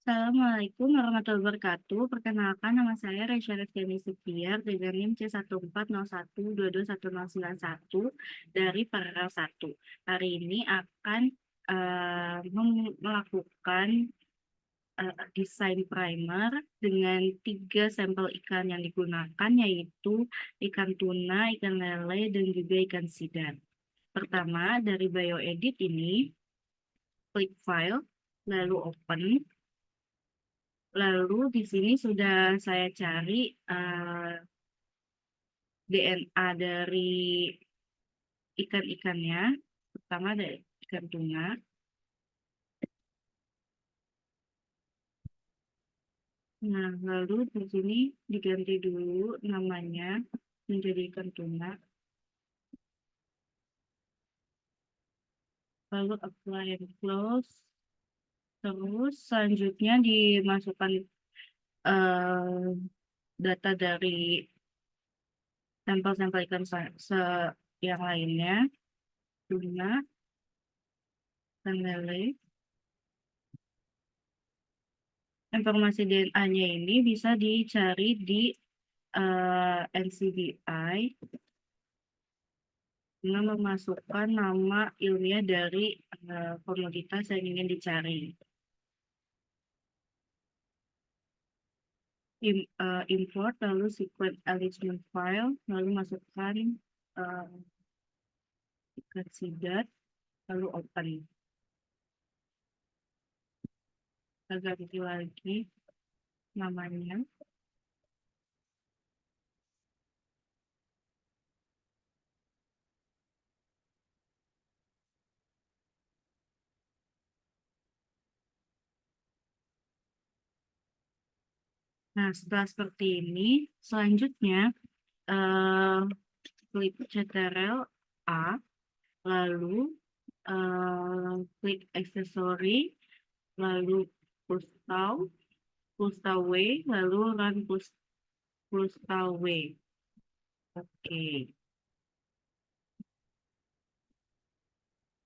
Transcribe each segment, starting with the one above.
Assalamualaikum warahmatullahi wabarakatuh. Perkenalkan, nama saya Resya Reskiani Supiar dengan NIM C1401221091 dari Paralel 1. Hari ini akan melakukan desain primer dengan 3 sampel ikan yang digunakan, yaitu ikan tuna, ikan lele, dan juga ikan sidar. Pertama, dari BioEdit ini, klik file, lalu open. Lalu di sini sudah saya cari DNA dari ikan-ikannya. Pertama dari ikan tuna. Nah, lalu di sini diganti dulu namanya menjadi ikan tuna. Lalu apply and close. Terus selanjutnya dimasukkan eh, data dari sampel-sampel ikan yang lainnya. Tuna dan lele. Informasi DNA-nya ini bisa dicari di NCBI dengan memasukkan nama ilmiah dari komoditas yang ingin dicari. Import, lalu sequence alignment file, lalu masukkan ikan sidar, lalu open. Kita ganti lagi namanya. Nah, setelah seperti ini, selanjutnya klik Ctrl A, lalu klik aksesori, lalu push W, lalu run push W. Oke,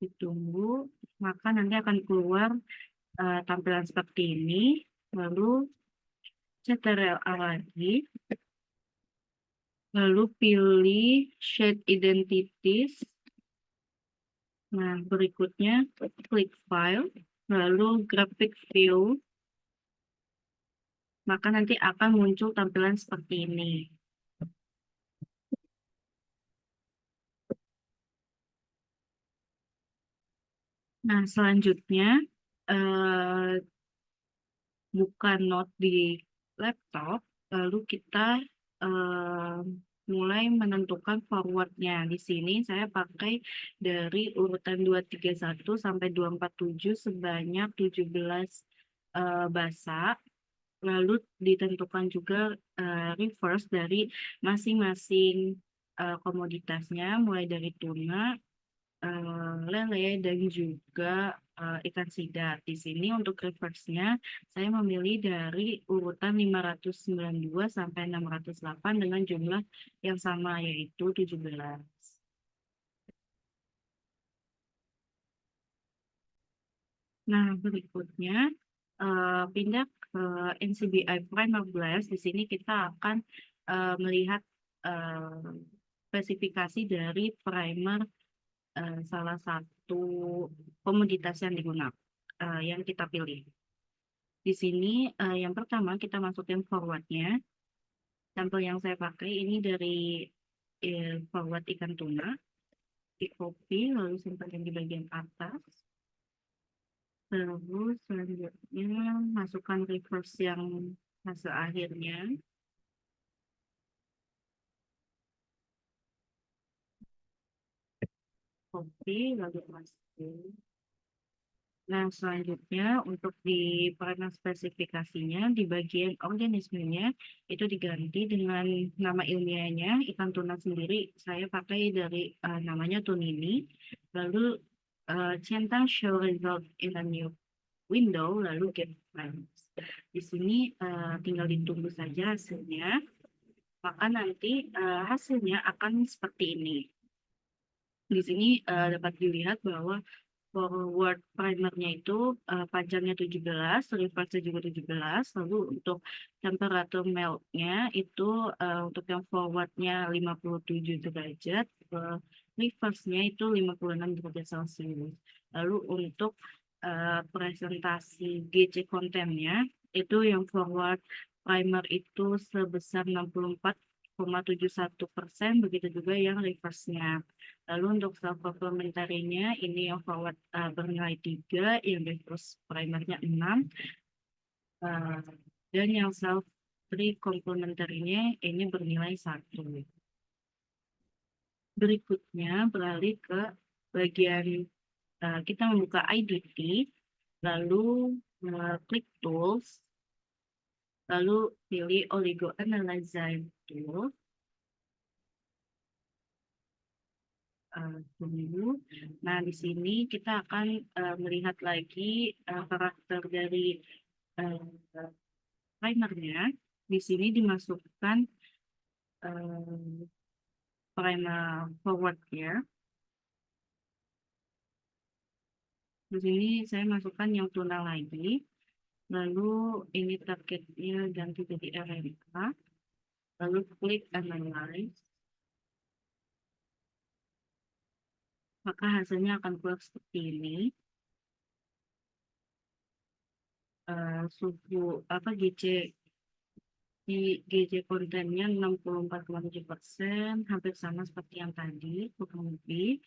ditunggu, maka nanti akan keluar tampilan seperti ini. Lalu Ctrl A lagi, lalu pilih Shade Identities. Nah, berikutnya klik File, lalu Graphic View. Maka nanti akan muncul tampilan seperti ini. Nah, selanjutnya buka note di laptop, lalu kita mulai menentukan forwardnya. Di sini saya pakai dari urutan 231 sampai 247 sebanyak 17 bahasa. Lalu ditentukan juga reverse dari masing-masing komoditasnya, mulai dari tuna, lele, dan juga ikan sidar. Di sini untuk reverse-nya, saya memilih dari urutan 592 sampai 608 dengan jumlah yang sama, yaitu 17. Nah, berikutnya pindah ke NCBI Primer Glass. Di sini kita akan melihat spesifikasi dari primer salah satu komoditas yang digunakan, yang kita pilih. Di sini yang pertama kita masukin forwardnya. Sampel yang saya pakai ini dari forward ikan tuna. Di copy lalu simpan di bagian atas. Terus selanjutnya masukkan reverse yang hasil akhirnya. Copy lalu masukin. Nah, selanjutnya untuk di peranan spesifikasinya di bagian organismenya itu diganti dengan nama ilmiahnya ikan tuna sendiri. Saya pakai dari namanya tunini. Lalu centang show result in a new window, lalu get friends. Di sini tinggal ditunggu saja hasilnya. Maka nanti hasilnya akan seperti ini. Di sini dapat dilihat bahwa forward primernya itu panjangnya 17, reverse juga 17. Lalu untuk temperatur meltnya itu untuk yang forwardnya 57 derajat, reverse-nya itu 56 derajat Celcius. Lalu untuk presentasi GC kontennya itu yang forward primer itu sebesar 64,71%, begitu juga yang reverse-nya. Lalu untuk self complementary-nya ini yang forward bernilai 3, yang reverse primernya 6, uh, dan yang self complementary-nya ini bernilai 1. Berikutnya beralih ke bagian kita membuka IDT, lalu klik tools, lalu pilih Oligo Analyzer Tool. Tunggu. Nah, di sini kita akan melihat lagi karakter dari uh, primernya. Di sini dimasukkan primer forwardnya. Di sini saya masukkan yang tuna lagi. Lalu ini targetnya ganti jadi RMK. Lalu klik Analyze. Maka hasilnya akan keluar seperti ini. Suhu GC di GC kontennya 64,7%, hampir sama seperti yang tadi, kurang lebih.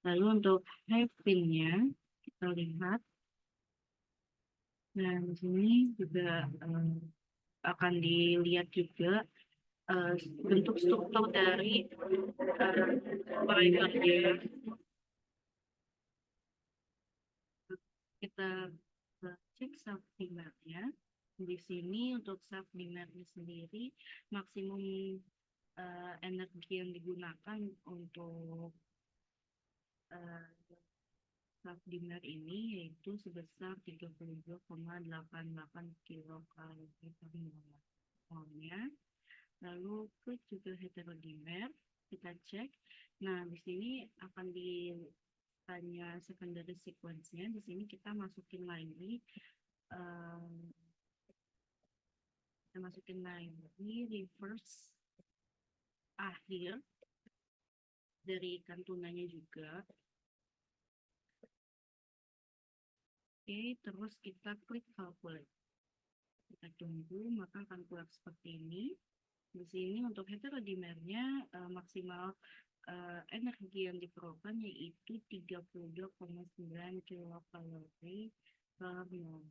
Lalu untuk heavinnya kita lihat. Nah, di sini juga akan dilihat juga bentuk struktur dari primernya. Kita cek self primernya. Di sini untuk self primernya sendiri maksimum energi yang digunakan untuk self primer ini yaitu sebesar 32,88 kilokalori per molnya. Lalu ke juga heterodimer, kita cek. Nah, di sini akan ditanya secondary sequence-nya. Di sini kita masukin lagi reverse akhir dari ikan tunanya juga. Oke, terus kita klik calculate. Kita tunggu, maka akan keluar seperti ini. Di sini untuk heterodimernya maksimal energi yang diperlukan yaitu 32,9 kilokalori per mol.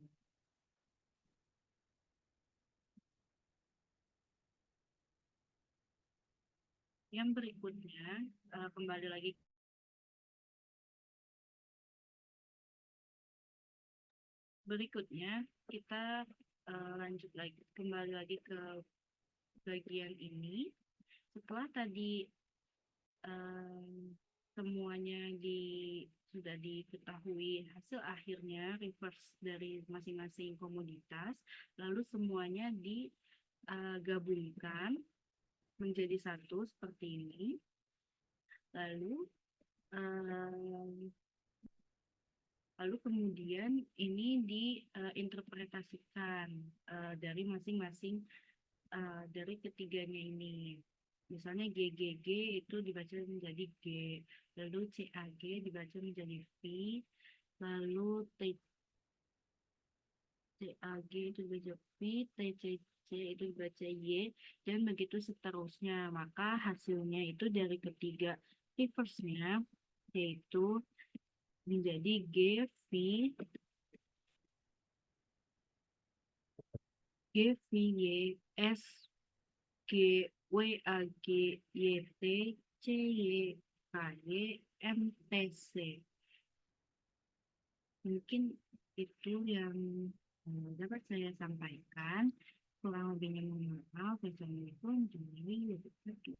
Yang berikutnya kembali lagi kita lanjut lagi, kembali lagi ke bagian ini. Setelah tadi semuanya sudah diketahui hasil akhirnya reverse dari masing-masing komoditas, lalu semuanya digabungkan menjadi satu seperti ini. Lalu kemudian ini diinterpretasikan dari masing-masing dari ketiganya ini. Misalnya GGG itu dibaca menjadi G, lalu CAG dibaca menjadi V, lalu TAG itu dibaca V, TCC itu dibaca Y, dan begitu seterusnya. Maka hasilnya itu dari ketiga reverse-nya yaitu menjadi GV, GVY, S, G, WAG, YT, CY, KY, MTC. Mungkin itu yang dapat saya sampaikan. Kurang lebihnya mohon maaf. Wassalamualaikum warahmatullahi wabarakatuh.